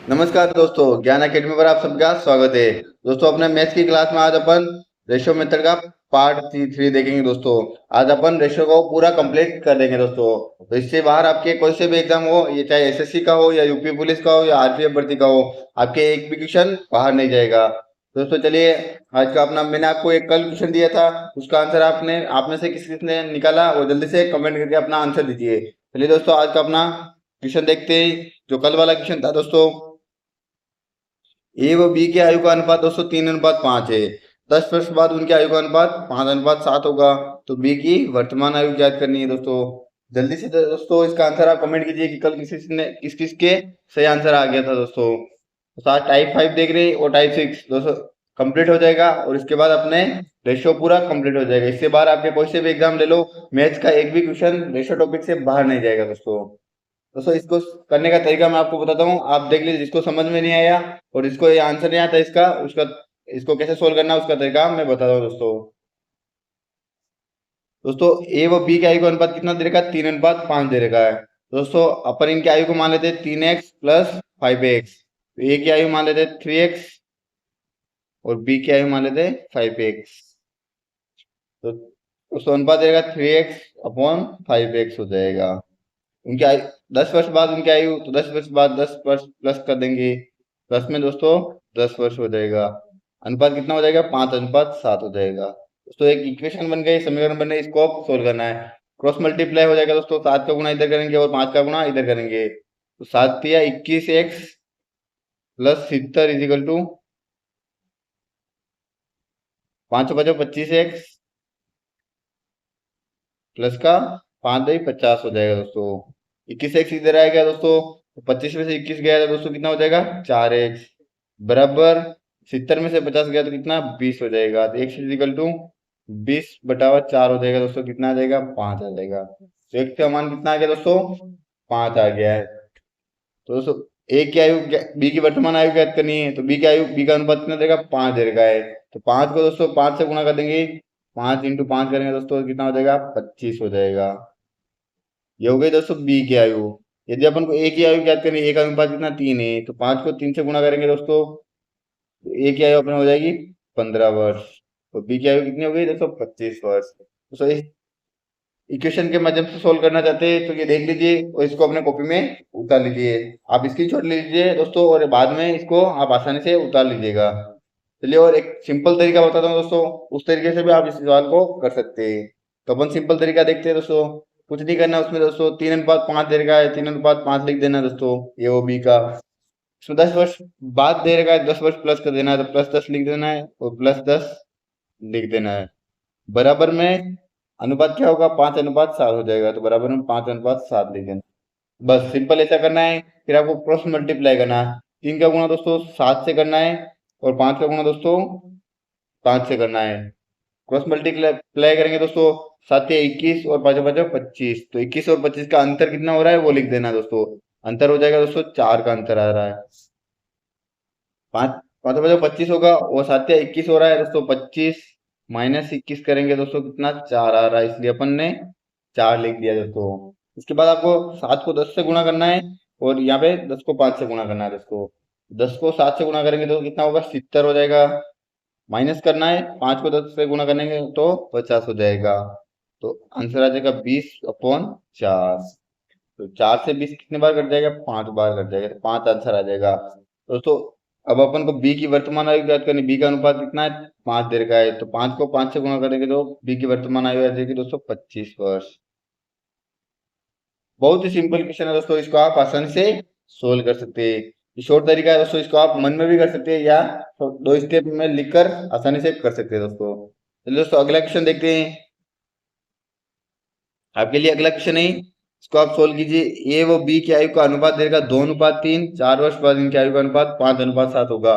नमस्कार दोस्तों, ज्ञान एकेडमी पर आप सबका स्वागत है। दोस्तों, अपने मैथ्स की क्लास में आज अपन रेशियो मेथड का पार्ट 3 देखेंगे। दोस्तों, आज अपन रेशियो को पूरा कंप्लीट कर देंगे। दोस्तों, तो इससे बाहर आपके कोई से भी एग्जाम हो, ये चाहे एसएससी का हो या यूपी पुलिस का हो या आरपीएफ भर्ती का हो, आपके एक भी क्वेश्चन बाहर नहीं जाएगा। दोस्तों चलिए, आज का अपना मैंने आपको एक कल क्वेश्चन दिया था, उसका आंसर आपने आप में से किस किसने निकाला वो जल्दी से कमेंट करके अपना आंसर दीजिए। चलिए दोस्तों, आज का अपना क्वेश्चन देखते हैं। जो कल वाला क्वेश्चन था दोस्तों, ए व बी के आयु का अनुपात दोस्तों 3:5 है। 10 वर्ष बाद उनके आयु का अनुपात 5:7 होगा। तो बी की वर्तमान आयु ज्ञात करनी है। दोस्तों जल्दी से दोस्तों इसका आंसर आप कमेंट कीजिए कि कल किस किस के सही आंसर आ गया था। दोस्तों तो आज टाइप 5 देख रहे हैं और टाइप 6 दोस्तों कंप्लीट हो जाएगा, और इसके बाद अपने रेशियो पूरा कंप्लीट हो जाएगा। इससे बाहर आपके कोई से भी एग्जाम ले लो, मैथ्स का एक भी क्वेश्चन रेशियो टॉपिक से बाहर नहीं जाएगा। दोस्तों दोस्तों इसको करने का तरीका मैं आपको बताता हूँ, आप देख लीजिए। जिसको समझ में नहीं आया और जिसको ये आंसर नहीं आता इसका, उसका इसको कैसे सोल्व करना है उसका तरीका मैं बताता हूँ। दोस्तों दोस्तों ए व बी के आयु का अनुपात कितना दे रखा है? 3:5 दे रखा है। दोस्तों अपन इनकी आयु को मान लेते हैं 3x प्लस 5x। तो ए की आयु मान लेते हैं 3x और बी की आयु मान लेते हैं 5x। तो दोस्तों अनुपात देगा 3x/5x हो जाएगा। उनकी आयु 10 वर्ष बाद उनकी आयु, तो 10 वर्ष बाद 10 वर्ष प्लस कर देंगे, प्लस में दोस्तों 10 वर्ष हो जाएगा। अनुपात कितना हो जाएगा? 5:7 हो जाएगा। दोस्तों एक इक्वेशन बन गई, समीकरण बन गई, इसको आप सोल्व करना है। क्रॉस मल्टीप्लाई हो जाएगा दोस्तों, 7 का गुणा इधर करेंगे और 5 का गुणा इधर करेंगे। तो 7 या 21x प्लस 70 इजिकल टू 5 बचो 25x प्लस का 5×50 हो जाएगा। दोस्तों 21x इधर आएगा दोस्तों, तो 25 में से 21 गया तो दोस्तों कितना हो जाएगा? 4x बराबर 70 में से 50 गया तो कितना? 20 हो जाएगा। तो x इजिकल टू 20/4 हो जाएगा। दोस्तों कितना आ जाएगा? 5 आ जाएगा। तो x का मान कितना आ गया दोस्तों? 5 आ गया है। तो दोस्तों ए की आयु बी की वर्तमान आयु ज्ञात करनी है, तो बी की आयु बी का अनुपात कितना देगा? 5 दे रखा है। तो 5 को दोस्तों 5 से गुणा कर देंगे, 5 × 5 करेंगे दोस्तों कितना हो जाएगा? 25 हो जाएगा। ये हो गई दोस्तों बी की आयु। यदि अपन को ए की आयु ज्ञात करनी है, ए का अनुपात कितना? 3 है, तो 5 को 3 से गुणा करेंगे दोस्तों, तो ए की आयु अपने हो जाएगी 15 वर्ष। तो बी की आयु कितनी हो गई दोस्तों? 25 वर्ष। तो इस इक्वेशन के माध्यम से सोल्व करना चाहते हैं तो ये देख लीजिए और इसको अपने कॉपी में उतार लीजिए। आप इसकी छोड़ लीजिए दोस्तों और बाद में इसको आप आसानी से उतार लीजिएगा। चलिए और एक सिंपल तरीका बताता हूँ दोस्तों, उस तरीके से भी आप इस सवाल को कर सकते हैं। तो अपन सिंपल तरीका देखते हैं दोस्तों। कुछ नहीं करना उसमें दोस्तों, 3:5 दे रखा है, 3:5 लिख देना दोस्तों ये वो बी का। इसमें 10 वर्ष बाद दे रखा है, 10 वर्ष प्लस कर देना है, तो +10 लिख देना है और +10 लिख देना है। बराबर में अनुपात क्या होगा? 5:7 हो जाएगा। तो बराबर में 5:7 लिख देना। बस सिंपल ऐसा करना है। फिर आपको क्रॉस मल्टीप्लाई करना है। 3 का गुणा दोस्तों 7 से करना है और 5 का गुणा दोस्तों 5 से करना है। क्रॉस मल्टीप्लाई करेंगे दोस्तों, 7 या 21 और 5 5 25। तो 21 और 25 का अंतर कितना हो रहा है वो लिख देना दोस्तों। अंतर हो जाएगा दोस्तों 4 का अंतर आ रहा है। 5 5 5 25 होगा और 7 या 21 हो रहा है दोस्तों। 25 माइनस 21 करेंगे दोस्तों कितना? 4 आ रहा है, इसलिए अपन ने 4 लिख दिया दोस्तों। इसके बाद आपको 7 को 10 से गुणा करना है और यहाँ पे 10 को 5 से गुणा करना है दोस्तों। 10 को 7 से गुणा करेंगे तो कितना होगा? 70 हो जाएगा। माइनस करना है, 5 को 10 से गुणा करेंगे तो 50 हो जाएगा। तो आंसर आ जाएगा 20/4। तो 4 से 20 कितने बार कट जाएगा? 5 बार कट जाएगा। तो 5 आंसर आ जाएगा दोस्तों। अब अपन को बी की वर्तमान आयु ज्ञात करनी। बी का अनुपात कितना है? 5 दे रखा है, तो 5 को 5 से गुणा करेंगे तो बी की वर्तमान आयु आ जाएगी दोस्तों 25 वर्ष। बहुत ही सिंपल क्वेश्चन है दोस्तों, इसको आप आसानी से सोल्व कर सकते हैं। ये शॉर्ट तरीका है दोस्तों, इसको आप मन में भी कर सकते हैं या 2 स्टेप में लिखकर आसानी से कर सकते हैं दोस्तों। चलिए दोस्तों अगला क्वेश्चन देखते हैं। आपके लिए अगला क्वेश्चन है, इसको आप सोल्व कीजिए। ए व बी की आयु का अनुपात देगा 2:3। 4 वर्ष बाद इनकी आयु का अनुपात 5:7 होगा।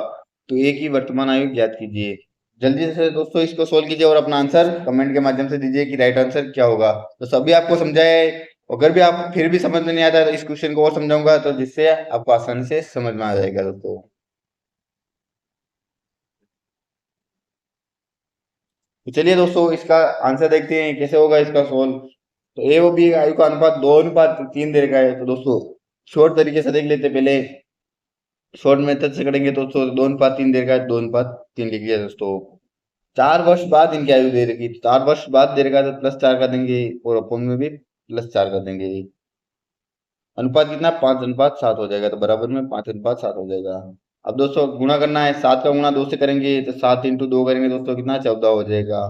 तो ए की वर्तमान आयु ज्ञात कीजिए। जल्दी से दोस्तों इसको सोल्व कीजिए और अपना आंसर कमेंट के माध्यम से दीजिए कि राइट आंसर क्या होगा। तो सभी आपको समझाया है, अगर भी आप फिर भी समझ में नहीं आता तो इस क्वेश्चन को और समझाऊंगा, तो जिससे आपको आसानी से समझ में आ जाएगा दोस्तों। तो चलिए दोस्तों इसका आंसर देखते हैं कैसे होगा इसका सोल्व। तो ए और बी आयु का अनुपात 2:3 दे रखा है। तो दोस्तों शॉर्ट तरीके से देख लेते हैं पहले। शॉर्ट मेथड से करेंगे तो 2:3 देर का 2:3 लिख दिया दोस्तों। 4 वर्ष बाद इनकी आयु दे रखी, 4 वर्ष बाद दे रखा तो +4 कर देंगे और अपन में भी +4 कर देंगे। अनुपात कितना 5:7 हो जाएगा, तो बराबर में 5:7 हो जाएगा। अब दोस्तों गुणा करना है, 7 का गुणा 2 से करेंगे तो 7 × 2 करेंगे दोस्तों कितना 14 हो जाएगा।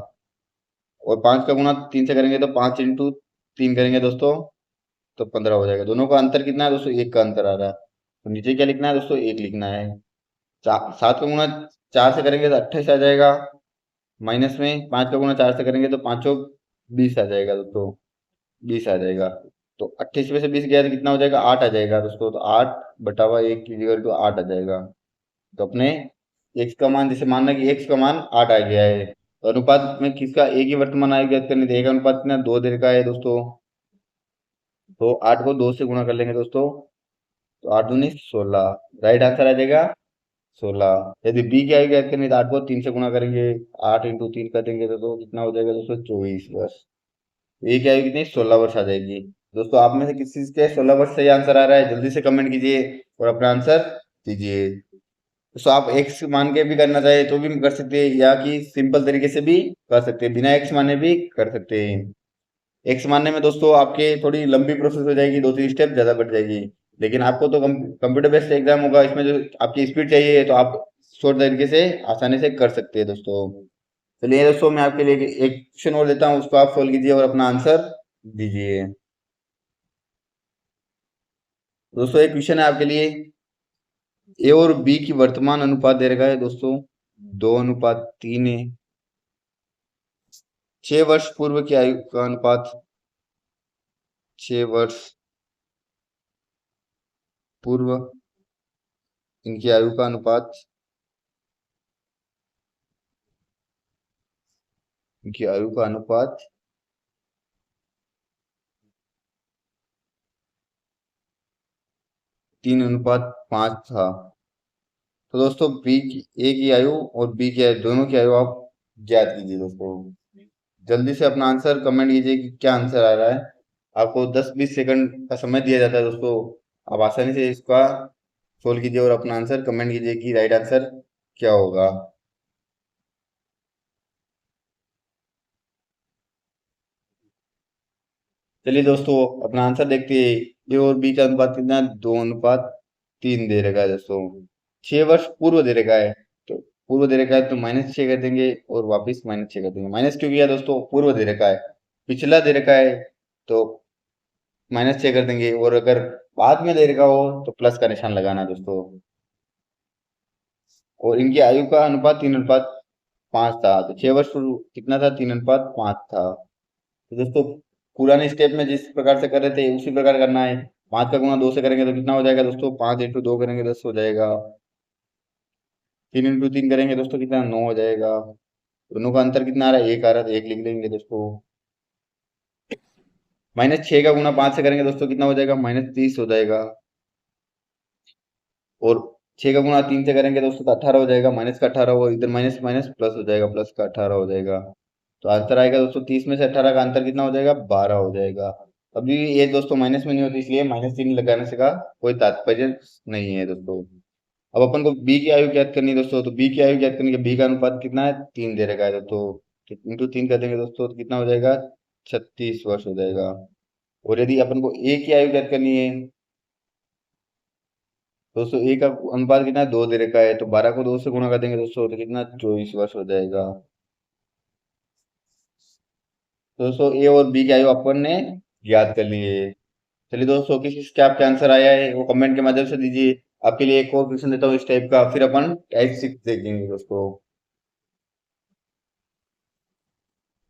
और 5 का गुणा 3 से करेंगे तो 5 × 3 करेंगे दोस्तों तो 15 हो जाएगा। दोनों का अंतर कितना है दोस्तों, 1 का अंतर आ रहा है, तो नीचे क्या लिखना है दोस्तों, 1 लिखना है। 7 का गुणा 4 से करेंगे तो 28 आ जाएगा, माइनस में 5 का गुणा 4 से करेंगे तो 5 × 20 आ जाएगा दोस्तों, 20 आ जाएगा। तो 28 में से 20 गया तो कितना हो जाएगा, 8 आ जाएगा दोस्तों, तो 8/1 की 8 आ जाएगा। तो अपने x का मान, जैसे मानना कि x का मान 8 आ गया है, तो अनुपात में किसका, a की वर्तमान आयु ज्ञात करनी है, a का अनुपात कितना 2 दे रखा है दोस्तों, तो 8 को 2 से गुणा कर लेंगे दोस्तों, तो 8 दूनी 16, राइट आंसर आ जाएगा 16। यदि b की आयु ज्ञात करनी है तो 8 को 3 से गुणा करेंगे, 8 × 3 कर देंगे तो कितना हो जाएगा दोस्तों, 24 वर्ष। ए की आयु कितनी, 16 वर्ष आ जाएगी। दोस्तों आप में से किस चीज के 16 वर्ष सही आंसर आ रहा है, जल्दी से कमेंट कीजिए और अपना आंसर दीजिए। दोस्तों आप एक्स मान के भी करना चाहे तो भी कर सकते हैं, या कि सिंपल तरीके से भी कर सकते हैं, बिना एक्स माने भी कर सकते हैं। एक्स मानने में दोस्तों आपके थोड़ी लंबी प्रोसेस हो जाएगी, 2-3 स्टेप ज्यादा बढ़ जाएगी, लेकिन आपको तो कंप्यूटर बेस्ड एग्जाम होगा, इसमें जो आपकी स्पीड चाहिए तो आप शॉर्ट तरीके से आसानी से कर सकते हैं दोस्तों। चलिए दोस्तों मैं आपके लिए एक क्वेश्चन और देता हूँ, उसको आप सोल्व कीजिए और अपना आंसर दीजिए। दोस्तों एक क्वेश्चन है आपके लिए, ए और बी की वर्तमान अनुपात दे रखा है दोस्तों 2:3 है। 6 वर्ष पूर्व की आयु का अनुपात, 6 वर्ष पूर्व इनकी आयु का अनुपात, इनकी आयु का अनुपात 3:5 था। तो दोस्तों बी की, ए की आयु और बी की आयु, दोनों की आयु आप ज्ञात कीजिए दोस्तों। जल्दी से अपना आंसर कमेंट कीजिए कि क्या आंसर आ रहा है। आपको 10-20 सेकंड का समय दिया जाता है दोस्तों, आप आसानी से इसका सोल्व कीजिए और अपना आंसर कमेंट कीजिए कि राइट आंसर क्या होगा। चलिए दोस्तों अपना आंसर देखते हैं। ए और बी का अनुपात कितना है, 2:3 दे रखा है दोस्तों। 6 वर्ष पूर्व दे रखा है, तो पूर्व दे रखा है तो -6 कर देंगे और वापिस -6 कर देंगे। माइनस क्यों किया दोस्तों, पूर्व दे रखा है, पिछला दे रखा है तो -6 कर देंगे, और अगर बाद में दे रखा हो तो प्लस का निशान लगाना दोस्तों। और इनकी आयु का अनुपात 3:5 था, तो 6 वर्ष पूर्व कितना था, 3:5 था। तो दोस्तों पुराने स्टेप में जिस प्रकार से कर रहे थे उसी प्रकार करना है। 5 का गुणा 2 से करेंगे तो कितना हो जाएगा दोस्तों, 5 × 2 करेंगे 10 हो जाएगा। 3 × 3 करेंगे दोस्तों कितना, 9 हो जाएगा। दोनों का अंतर कितना आ रहा है, 1 आ रहा है, तो 1 लिख देंगे दोस्तों। -6 का गुणा 5 से करेंगे दोस्तों कितना हो जाएगा, -30 हो जाएगा। और 6 का गुणा 3 से करेंगे दोस्तों तो 18 हो जाएगा, माइनस का 18 हो, इधर माइनस माइनस प्लस हो जाएगा, प्लस का 18 हो जाएगा। तो आंसर आएगा दोस्तों 30 में से 18 का अंतर कितना हो जाएगा, 12 हो जाएगा। अभी ये दोस्तों माइनस में नहीं होती, इसलिए -3 लगाने से का कोई तात्पर्य नहीं है दोस्तों। अब अपन को बी की आयु ज्ञात करनी है दोस्तों, तो बी की आयु ज्ञात करने के बी का अनुपात कितना है, 3 दे रखा है दोस्तों, × 3 कर देंगे दोस्तों तो कितना हो जाएगा, 36 वर्ष हो जाएगा। और यदि अपन को ए की आयु ज्ञात करनी है दोस्तों, ए का अनुपात कितना है, 2 दे रखा है, तो 12 को 2 से गुणा कर देंगे दोस्तों तो कितना 24 वर्ष हो जाएगा। तो दोस्तों ए और बी की आयु अपन ने ज्ञात कर ली है। चलिए दोस्तों किस किस का आपका आंसर आया है वो कमेंट के माध्यम से दीजिए। आपके लिए एक और क्वेश्चन देता हूँ इस टाइप का, फिर अपन टाइप 6 देखेंगे दोस्तों।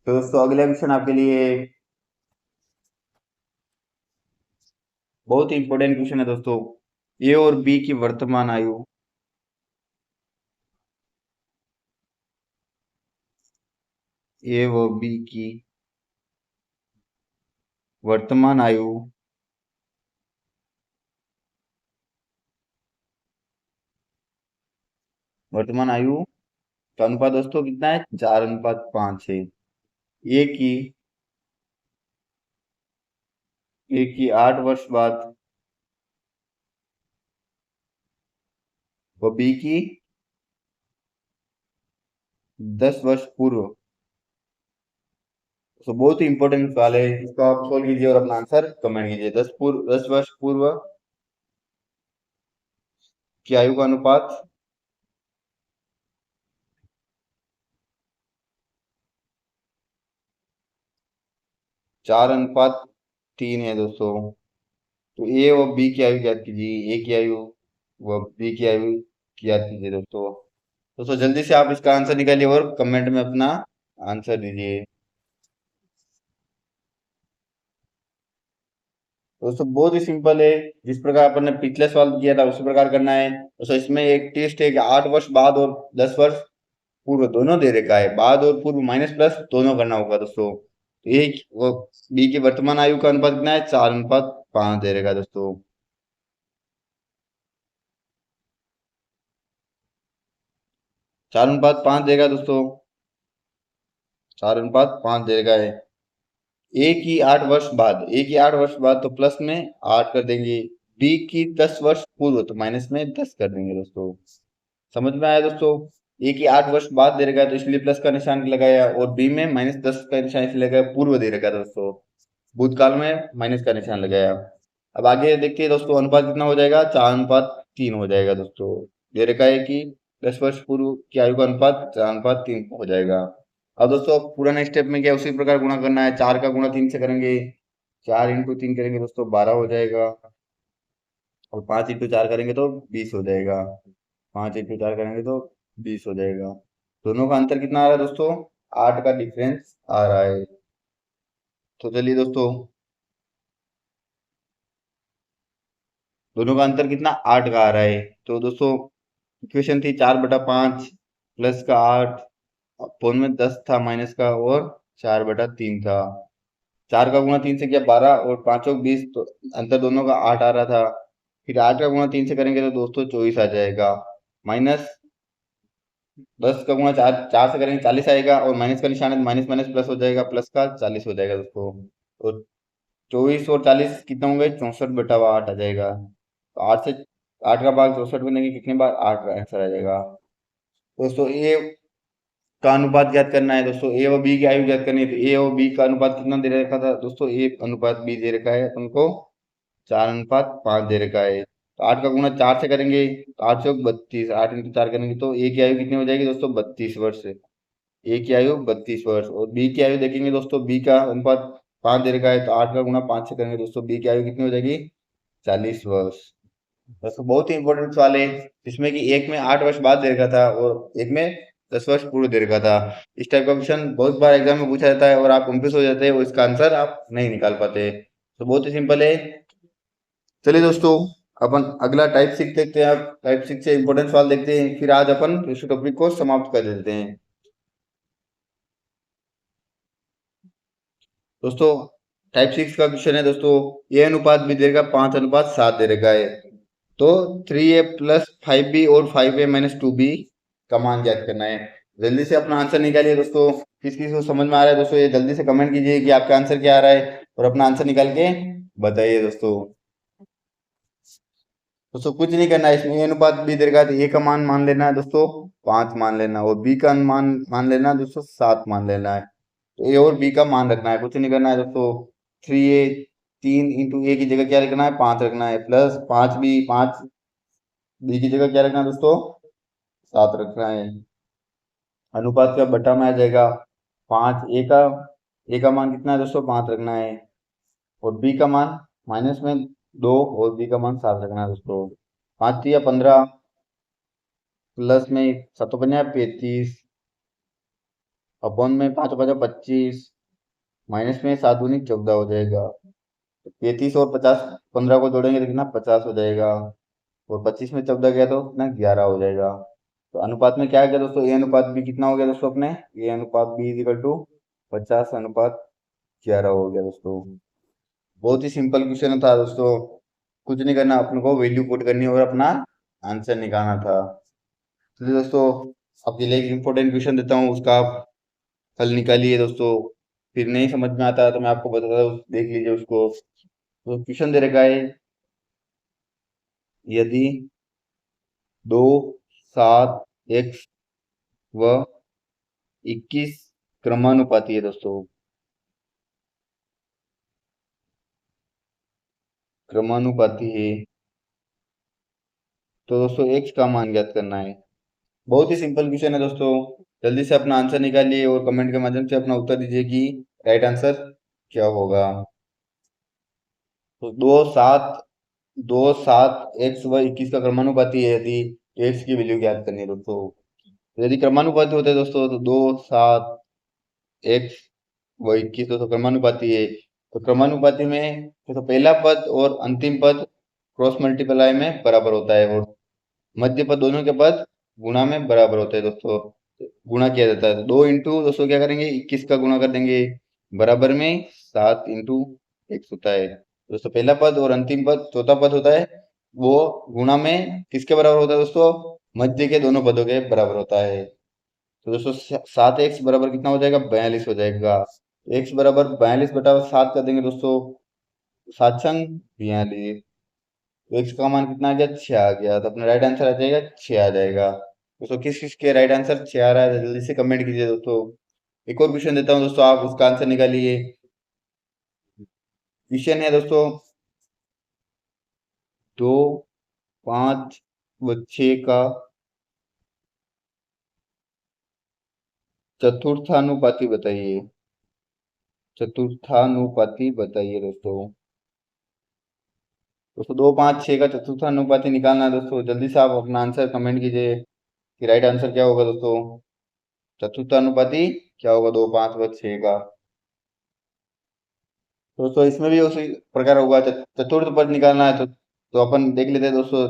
तो दोस्तों अगला क्वेश्चन आपके लिए बहुत ही इंपॉर्टेंट क्वेश्चन है दोस्तों। ए और बी की वर्तमान आयु, ए व बी की वर्तमान आयु वर्तमान आयु का अनुपात दोस्तों कितना है, 4:5 है। ए की, ए की 8 वर्ष बाद वो बी की 10 वर्ष पूर्व। तो बहुत ही इंपॉर्टेंट सवाल है, इसको आप सोल्व कीजिए और अपना आंसर कमेंट कीजिए। 10 वर्ष पूर्व की आयु का अनुपात 4:3 है दोस्तों। तो ए और बी की आयु ज्ञात कीजिए, ए की आयु व बी की आयु ज्ञात कीजिए दोस्तों। दोस्तों जल्दी से आप इसका आंसर निकालिए और कमेंट में अपना आंसर दीजिए। दोस्तों बहुत ही सिंपल है, जिस प्रकार अपन ने पिछले सवाल किया था उसी प्रकार करना है। दोस्तों इसमें एक टेस्ट है कि 8 वर्ष बाद और 10 वर्ष पूर्व दोनों दे रखा है, बाद और पूर्व माइनस प्लस दोनों करना होगा दोस्तों। तो एक वो बी की वर्तमान आयु का अनुपात कितना है, 4:5 दे रखा है दोस्तों। 4:5 देगा दोस्तों, 4:5 देगा है। ए की 8 वर्ष बाद, ए की 8 वर्ष बाद तो प्लस में 8 कर देंगे, बी की 10 वर्ष पूर्व तो माइनस में 10 कर देंगे दोस्तों। समझ में आया दोस्तों? ए की 8 वर्ष बाद दे रखा है तो इसलिए प्लस का निशान लगाया, और बी में -10 का निशान इसलिए लगाया, पूर्व दे रखा है दोस्तों, भूतकाल में माइनस का निशान लगाया। अब आगे देखते हैं दोस्तों, अनुपात कितना हो जाएगा, 4:3 हो जाएगा दोस्तों। दे रखा है कि 10 वर्ष पूर्व की आयु का अनुपात 4:3 हो जाएगा। अब दोस्तों पूरा नेक्स्ट स्टेप में क्या उसी प्रकार गुणा करना है, 4 का गुणा 3 से करेंगे, 4 × 3 करेंगे दोस्तों 12 हो जाएगा, और 5 × 4 करेंगे तो 20 हो जाएगा, 5 × 4 करेंगे तो 20 हो जाएगा। दोनों का अंतर कितना आ रहा है दोस्तों, 8 का डिफरेंस आ रहा है। तो चलिए दोस्तों, दोनों का अंतर कितना, 8 का आ रहा है। तो दोस्तों इक्वेशन थी 4/5 प्लस का 8, अपोन में 10 था माइनस का, और 4/3 था। 4 का गुणा 3 से किया 12, और 5 और 20, तो अंतर दोनों का 8 आ रहा था। फिर 8 का गुणा 3 से करेंगे तो दोस्तों 24 आ जाएगा, माइनस 10 का गुणा 4 से करेंगे 40 आएगा, और माइनस का निशान है तो माइनस माइनस प्लस हो जाएगा, प्लस का 40 हो जाएगा दोस्तों। तो 24 और 40 कितना होंगे, 64/8 आ जाएगा। तो 8 से 8 का भाग 64 में देंगे कितने बार, 8 का आंसर आ जाएगा दोस्तों। ए का अनुपात ज्ञात करना है दोस्तों, ए और बी की आयु ज्ञात करनी है। तो ए और बी का अनुपात कितना दे रखा था दोस्तों, ए अनुपात बी दे रखा है अपन को 4:5 दे रखा है। तो 8 का गुणा 4 से करेंगे तो 8 चौक 32, 8 × 4 करेंगे तो ए की आयु कितनी हो जाएगी दोस्तों, 32 वर्ष। ए की आयु 32 वर्ष, और बी की आयु देखेंगे दोस्तों, बी का अनुपात 5 दे रखा है, तो 8 का गुणा 5 से करेंगे दोस्तों, बी की आयु कितनी हो जाएगी, 40 वर्ष। दोस्तों बहुत ही इंपॉर्टेंट सवाल है, जिसमें कि एक में 8 वर्ष बाद दे रखा था और एक में 10 वर्ष पूर्व दे रखा था। इस टाइप का क्वेश्चन बहुत बार एग्जाम में पूछा जाता है और आप कंफ्यूज हो जाते हैं और इसका आंसर आप नहीं निकाल पाते। तो बहुत ही सिंपल है। चलिए दोस्तों, अपन अगला टाइप 6 देखते हैं। आप टाइप 6 से इंपॉर्टेंट सवाल देखते हैं, फिर आज अपन इस टॉपिक को समाप्त कर देते हैं। दोस्तों टाइप 6 का क्वेश्चन है दोस्तों, ए अनुपात बी दे रखा 5:7 दे रखा है। तो 3a + 5b और 5a - 2b का मान ज्ञात करना है। जल्दी से अपना आंसर निकालिए दोस्तों। किस किस को समझ में आ रहा है दोस्तों, ये जल्दी से कमेंट कीजिए कि आपका आंसर क्या आ रहा है, और अपना आंसर निकाल के बताइए दोस्तों। दोस्तों कुछ नहीं करना है, इसमें ए अनुपात बी दे रखा है तो ए का मान मान लेना है दोस्तों, 5 मान लेना है, और बी का मान मान लेना है दोस्तों, 7 मान लेना है। तो ए और बी का मान रखना है, कुछ नहीं करना है दोस्तों। 3a, 3 × a की जगह क्या रखना है, 5 रखना है, प्लस 5b, 5 बी की जगह क्या रखना है दोस्तों, 7 रखना है। अनुपात का बटा में आ जाएगा 5, ए का मान कितना है दोस्तों, 5 रखना है, और बी का मान माइनस में 2, और बी का मान 7 रखना है दोस्तों। 5 या 15, प्लस में 7×5 = 35, अपॉन में 5×5 = 25, माइनस में 7×2 = 14 हो जाएगा। तो 35 और 50, 15 को जोड़ेंगे तो कितना, 50 हो जाएगा, और 25 में 14 गया तो कितना, 11 हो जाएगा। तो अनुपात में क्या आ गया दोस्तों, ए अनुपात बी कितना हो गया दोस्तों, अपने ए अनुपात बी = 50:11 हो गया दोस्तों। बहुत ही सिंपल क्वेश्चन था दोस्तों, कुछ नहीं करना, अपने को वैल्यू पुट करनी और अपना आंसर निकालना था। चलिए दोस्तों, आपके लिए एक इम्पोर्टेंट क्वेश्चन देता हूँ, उसका आप हल निकालिए दोस्तों। फिर नहीं समझ में आता तो मैं आपको बताता हूँ, देख लीजिए उसको। तो क्वेश्चन दे रखा है, यदि 2, 7, x व 21 क्रमानुपाती है दोस्तों। क्रमानुपाती है, तो दोस्तों x का मान ज्ञात करना है। बहुत ही सिंपल क्वेश्चन है दोस्तों। जल्दी से अपना आंसर निकालिए और कमेंट के माध्यम से अपना उत्तर दीजिए कि राइट आंसर क्या होगा। तो 2, 7 x व 21 का क्रमानुपाती है यदि x की वैल्यू ज्ञात करनी है दोस्तों। तो यदि क्रमानुपाती होता है दोस्तों तो 2, 7 x व 21 दोस्तों क्रमानुपाती है। तो क्रमानुपाती में तो पहला पद और अंतिम पद क्रॉस मल्टीप्लाई में बराबर होता है और मध्य पद दोनों के पद गुणा में बराबर होते हैं दोस्तों। गुणा किया जाता है तो 2 इंटू दोस्तों क्या करेंगे 21 का गुणा कर देंगे बराबर में 7 इंटू x होता है दोस्तों। पहला पद और अंतिम पद चौथा पद होता है वो गुणा में किसके बराबर होता है दोस्तों, मध्य के दोनों पदों के बराबर होता है। तो दोस्तों 7x बराबर कितना हो जाएगा 42 हो जाएगा। x बराबर 42/7 कर देंगे दोस्तों, 7×42। तो x का मान कितना आ गया 6 आ गया। तो अपना राइट आंसर आ जाएगा 6 आ जाएगा दोस्तों। किस किस के राइट आंसर 6 आ रहा है जल्दी से कमेंट कीजिए दोस्तों। एक और क्वेश्चन देता हूँ दोस्तों, आप उसका आंसर निकालिए। क्वेश्चन है दोस्तों 2, 5 व 6 का चतुर्थानुपाती बताइए। चतुर्थानुपाती बताइए दोस्तों। दोस्तों 2, 5, 6 का चतुर्थानुपाती निकालना है दोस्तों। जल्दी से आप अपना आंसर कमेंट कीजिए कि राइट आंसर क्या होगा दोस्तों। चतुर्थानुपाती क्या होगा 2, 5 व 6 का। दोस्तों इसमें भी उसी प्रकार होगा। चतुर्थ पद निकालना है तो अपन देख लेते हैं दोस्तों।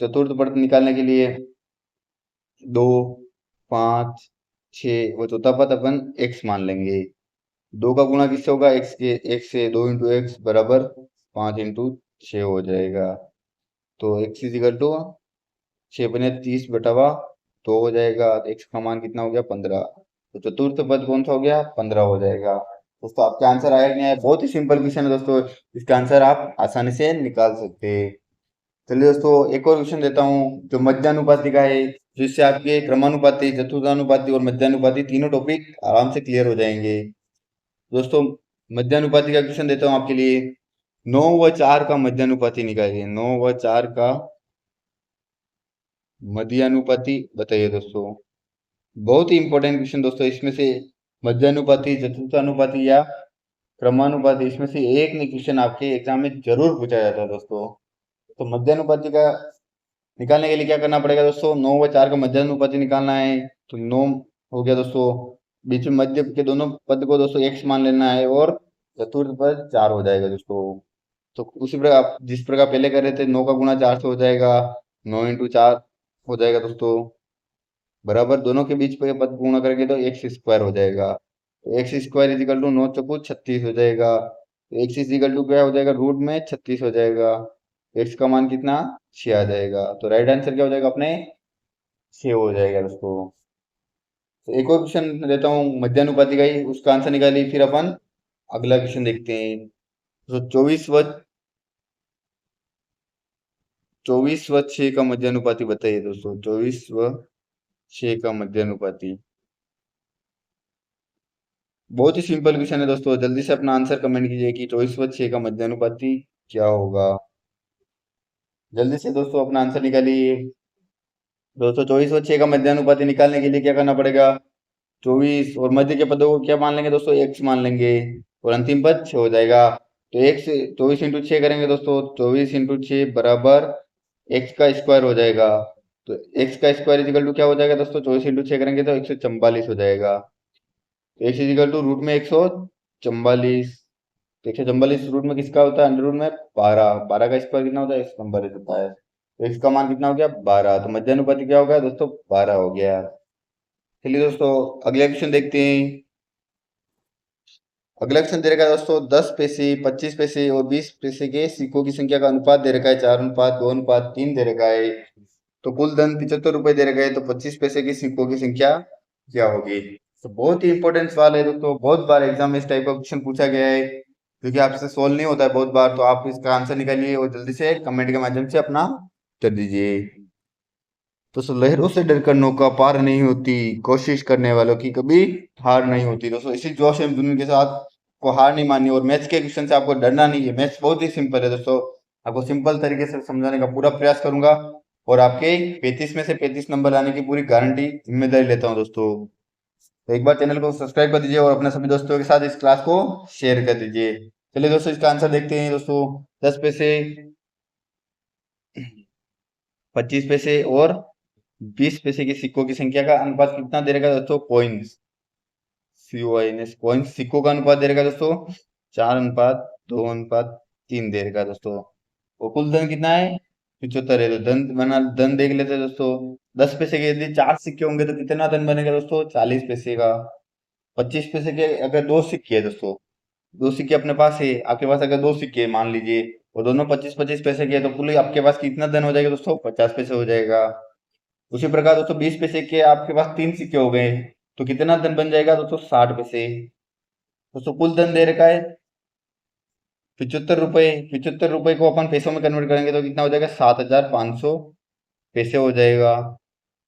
चतुर्थ पद निकालने के लिए 2, 5, 6 वो चौथा पद अपन x मान लेंगे। 2 का गुणा किससे होगा x से 2 इंटू x बराबर 5 इंटू 6 हो जाएगा। तो x इज इक्वल टू 6×5 30/2 हो जाएगा। x का मान कितना हो गया 15। तो चतुर्थ पद कौन सा हो गया 15 हो जाएगा दोस्तों। आपका आंसर आया कि नहीं आया, बहुत ही सिंपल क्वेश्चन है दोस्तों। इसका आंसर आप आसानी से निकाल सकते हैं। चलिए दोस्तों एक और क्वेश्चन देता हूँ जो मध्यानुपाती का है, जिससे आपके क्रमानुपाती चतुर्थानुपाती और मध्यानुपाती तीनों टॉपिक आराम से क्लियर हो जाएंगे दोस्तों। मध्यानुपाती का क्वेश्चन देता हूँ आपके लिए। 9 व 4 का मध्यानुपाती निकालिए। 9 व 4 का मध्यानुपाती बताइए दोस्तों। बहुत ही इंपॉर्टेंट क्वेश्चन दोस्तों। इसमें से मध्यानुपाती चतुर्थानुपाती या क्रमानुपाती इसमें से एक न क्वेश्चन आपके एग्जाम में जरूर पूछा जाता है दोस्तों। तो मध्यानुपाती का निकालने के लिए क्या करना पड़ेगा दोस्तों, 9 व 4 का मध्यानुपाती निकालना है। तो 9 हो गया दोस्तों, बीच में मध्य के दोनों पद को दोस्तों x मान लेना है और चतुर्थ पद 4 हो जाएगा दोस्तों। तो उसी प्रकार जिस प्रकार पहले कर रहे थे 9 का गुणा 4 से हो जाएगा, 9 इंटू 4 हो जाएगा दोस्तों बराबर दोनों के बीच पे पद गुणा करेंगे तो एक्स स्क्वायर हो जाएगा। तो x square is equal to 9 चौको 36 हो जाएगा। तो एक्स इज इक्वल टू क्या हो जाएगा रूट में 36 हो जाएगा। एक्स का मान कितना 6 आ जाएगा। तो राइट आंसर क्या हो जाएगा अपने 6 हो जाएगा दोस्तों। तो एक और क्वेश्चन देता हूँ मध्यानुपाती का ही, उसका आंसर निकालिए फिर अपन अगला क्वेश्चन देखते हैं। तो 24 व 6 का मध्यानुपाती बताइए दोस्तों। 24 व 6 का मध्यानुपाती बहुत ही सिंपल क्वेश्चन है दोस्तों। जल्दी से अपना आंसर कमेंट कीजिए कि 24 व 6 का मध्यानुपाती क्या होगा। जल्दी से दोस्तों अपना आंसर निकालिए। दोस्तों 24 व 6 का मध्यानुपाती निकालने के लिए क्या करना पड़ेगा, 24 और मध्य के पदों को क्या मान लेंगे दोस्तों x मान लेंगे और अंतिम पद 6 हो जाएगा। तो x 24 इंटू 6 करेंगे दोस्तों, 24 इंटू 6 बराबर x का स्क्वायर हो जाएगा। तो x का स्क्वायर इजिकल टू क्या हो जाएगा दोस्तों, 24 इंटू 6 करेंगे तो 144 हो जाएगा। तो x इजिकल टू रूट में 144। तो 144 रूट में किसका होता है, अंडर रूट में 12। 12 का स्क्वायर कितना होता है 144 होता है। तो x का मान कितना हो गया 12। तो मध्यानुपाती क्या हो गया दोस्तों 12 हो गया। चलिए दोस्तों अगला क्वेश्चन देखते हैं। अगला क्वेश्चन दे रखा है दोस्तों 10 पैसे 25 पैसे और 20 पैसे के सिक्कों की संख्या का अनुपात दे रखा है 4:2:3 दे रखा है। तो कुल धन 75 रुपए दे रखा है। तो 25 पैसे की सिक्कों की संख्या क्या होगी। तो बहुत ही इंपॉर्टेंट सवाल है दोस्तों। बहुत बार एग्जाम में इस टाइप का क्वेश्चन पूछा गया है क्योंकि आपसे सोल्व नहीं होता है बहुत बार। तो आप इसका आंसर निकालिए और जल्दी से कमेंट के माध्यम से अपना उत्तर दीजिए। दोस्तों लहरों से डरकर नौका पार नहीं होती, कोशिश करने वालों की कभी हार नहीं होती। दोस्तों इसी जोश एवं जुनून के साथ को हार नहीं माननी और मैथ्स के क्वेश्चन से आपको डरना नहीं है। मैथ्स बहुत ही सिंपल है दोस्तों, आपको सिंपल तरीके से समझाने का पूरा प्रयास करूंगा और आपके 35 में से 35 नंबर लाने की पूरी गारंटी जिम्मेदारी लेता हूँ दोस्तों। तो एक बार चैनल को सब्सक्राइब कर दीजिए और अपने सभी दोस्तों के साथ इस क्लास को शेयर कर दीजिए। चलिए दोस्तों इसका आंसर देखते हैं दोस्तों। 10 पैसे, 25 पैसे और 20 पैसे के सिक्कों की संख्या का अनुपात कितना दे रहेगा दोस्तों? कॉइन्स, COINS कॉइन्स सिक्कों का अनुपात दे रहेगा दोस्तों 4:2:3 दे रहेगा दोस्तों। और कुल धन कितना है? 75 है। तो धन बना, धन देख लेते हैं दोस्तों। 10 पैसे के यदि 4 सिक्के होंगे तो कितना धन बनेगा दोस्तों? 40 पैसे का। 25 पैसे के अगर 2 सिक्के है दोस्तों, 2 सिक्के अपने पास है, आपके पास अगर 2 सिक्के हैं मान लीजिए और दोनों 25-25 पैसे के हैं, तो कुल आपके पास कितना धन हो जाएगा दोस्तों? 50 पैसे हो जाएगा। उसी प्रकार दोस्तों 20 पैसे के आपके पास 3 सिक्के हो गए तो कितना धन बन जाएगा दोस्तों? 60 पैसे। दोस्तों कुल धन दे रखा है 75 रुपए। 75 रुपए को अपन पैसों में कन्वर्ट करेंगे तो कितना हो जाएगा? 7,500 पैसे हो जाएगा।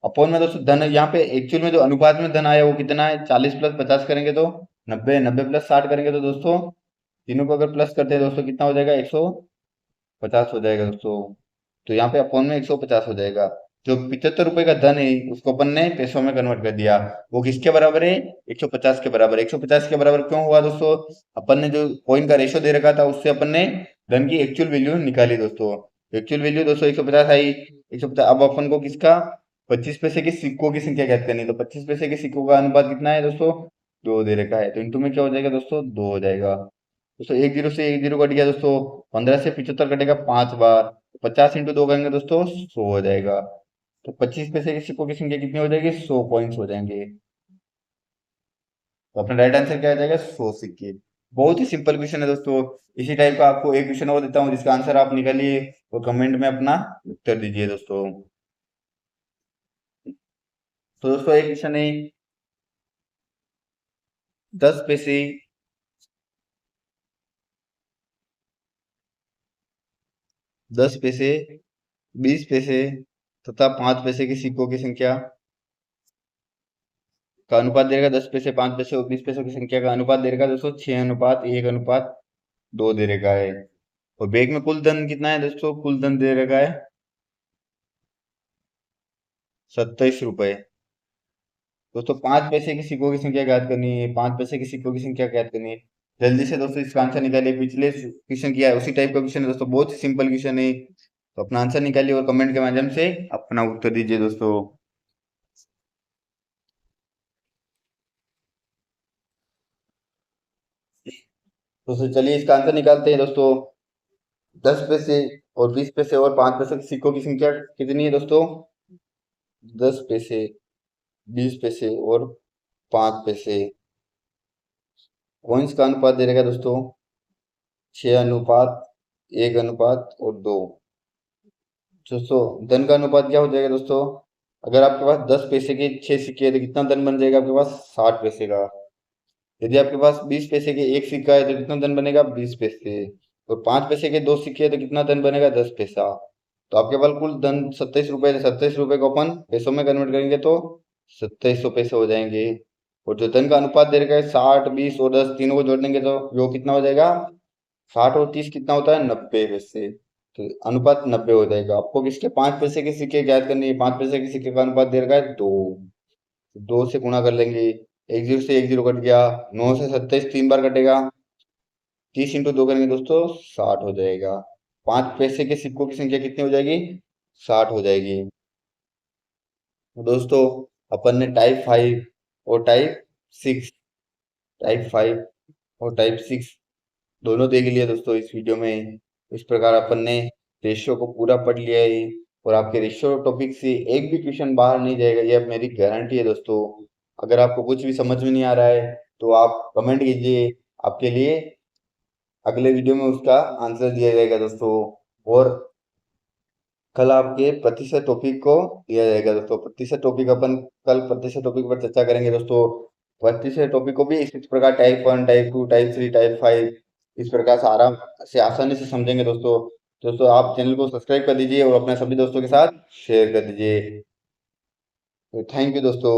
अपोन में दोस्तों धन यहाँ पे एक्चुअल में जो अनुपात में धन आया वो कितना है? 40 प्लस 50 करेंगे तो 90, 90 प्लस 60 करेंगे तो दोस्तों तीनों को अगर प्लस करते हैं दोस्तों कितना हो जाएगा? 150 हो जाएगा दोस्तों। तो यहाँ पे अपोन में 150 हो जाएगा। जो 75 रुपए का धन है उसको अपन ने पैसों में कन्वर्ट कर दिया, वो किसके बराबर है? 150 के बराबर। 150 के बराबर क्यों हुआ दोस्तों? अपन ने जो कॉइन का रेशो दे रखा था उससे अपन ने धन की एक्चुअल वैल्यू निकाली दोस्तों। एक्चुअल वैल्यू दोस्तों 150 आई। 150, अब अपन को किसका? 25 पैसे के सिक्कों की संख्या ज्ञात करनी है। तो 25 पैसे के सिक्कों का अनुपात कितना है दोस्तों? 2 दे रखा है। तो इंटू में क्या हो जाएगा दोस्तों? 2 हो जाएगा दोस्तों। एक जीरो से एक जीरो कट गया दोस्तों। 15 से 75 कटेगा 5 बार। 50 इंटू 2 करेंगे दोस्तों 100 हो जाएगा। तो 25 पैसे के सिक्कों की संख्या कितनी हो जाएगी? 100 कॉइन्स हो जाएंगे। तो अपना राइट आंसर क्या आ जाएगा? 100 सिक्के। बहुत ही सिंपल क्वेश्चन है दोस्तों। इसी टाइप का आपको एक क्वेश्चन और देता हूँ जिसका आंसर आप निकालिए और कमेंट में अपना उत्तर दीजिए दोस्तों। तो दोस्तों एक क्वेश्चन है 10 पैसे, 10 पैसे, 20 पैसे तथा 5 पैसे के सिक्कों की संख्या का अनुपात दे रखा है। 10 पैसे, 5 पैसे और 20 पैसों की संख्या का अनुपात दे रखा है दोस्तों 6:1:2 दे रखा है। और बैग में कुल धन कितना है दोस्तों? कुल धन दे रखा है 27 रुपए। दोस्तों 5 पैसे के सिक्कों की संख्या ज्ञात करनी है। 5 पैसे के सिक्कों की संख्या ज्ञात करनी है। जल्दी से दोस्तों इसका आंसर निकालिए। पिछले क्वेश्चन किया है उसी टाइप का क्वेश्चन है दोस्तों, बहुत ही सिंपल क्वेश्चन है। तो अपना आंसर निकालिए और कमेंट के माध्यम से अपना उत्तर दीजिए दोस्तों। दोस्तों चलिए इसका आंसर निकालते हैं दोस्तों। 10 पैसे और 20 पैसे और 5 पैसे के सिक्कों की संख्या कितनी है दोस्तों? 10 पैसे, 20 पैसे और 5 पैसे। कॉइन्स का अनुपात दे रहेगा दोस्तों 6:1:2। दोस्तों धन का अनुपात क्या हो जाएगा दोस्तों? अगर आपके पास 10 पैसे के 6 सिक्के हैं तो कितना धन बन जाएगा आपके पास? 60 पैसे का। यदि आपके पास 20 पैसे के एक सिक्का है तो कितना धन बनेगा? 20 पैसे। और 5 पैसे के 2 सिक्के है तो कितना धन बनेगा? 10 पैसा। तो आपके पास कुल धन 27 रुपए। 27 रुपए को अपन पैसों में कन्वर्ट करेंगे तो 2700 पैसे हो जाएंगे। और जो धन का अनुपात दे रखा है 60, 20 और 10 तीनों को जोड़ देंगे तो वो कितना हो जाएगा? 60 और 30 कितना होता है? 90 पैसे। तो अनुपात 90 हो जाएगा। आपको किसके? 5 पैसे के सिक्के ज्ञात करनी है। 5 पैसे के सिक्के का अनुपात दे रखा है 2। 2 से गुणा कर लेंगे। एक जीरो से एक जीरो कट गया। 9 से 27 3 बार कटेगा। 30 इंटू 2 करेंगे दोस्तों 60 हो जाएगा। 5 पैसे के सिक्कों की संख्या कितनी हो जाएगी? 60 हो जाएगी। तो दोस्तों अपन ने टाइप 5 और टाइप 6, टाइप 5 और टाइप 6 दोनों देख लिया दोस्तों इस वीडियो में। इस प्रकार अपन ने रेशियो को पूरा पढ़ लिया है और आपके रेशियो टॉपिक से एक भी क्वेश्चन बाहर नहीं जाएगा, ये अब मेरी गारंटी है दोस्तों। अगर आपको कुछ भी समझ में नहीं आ रहा है तो आप कमेंट कीजिए, आपके लिए अगले वीडियो में उसका आंसर दिया जाएगा दोस्तों। और कल आपके प्रतिशत टॉपिक को दिया जाएगा दोस्तों। प्रतिशत टॉपिक अपन कल प्रतिशत टॉपिक पर चर्चा करेंगे दोस्तों। प्रतिशत टॉपिक को भी इस प्रकार टाइप 1, टाइप 2, टाइप 3, टाइप 5 इस प्रकार से आराम से आसानी से समझेंगे दोस्तों। दोस्तों आप चैनल को सब्सक्राइब कर दीजिए और अपने सभी दोस्तों के साथ शेयर कर दीजिए। तो थैंक यू दोस्तों।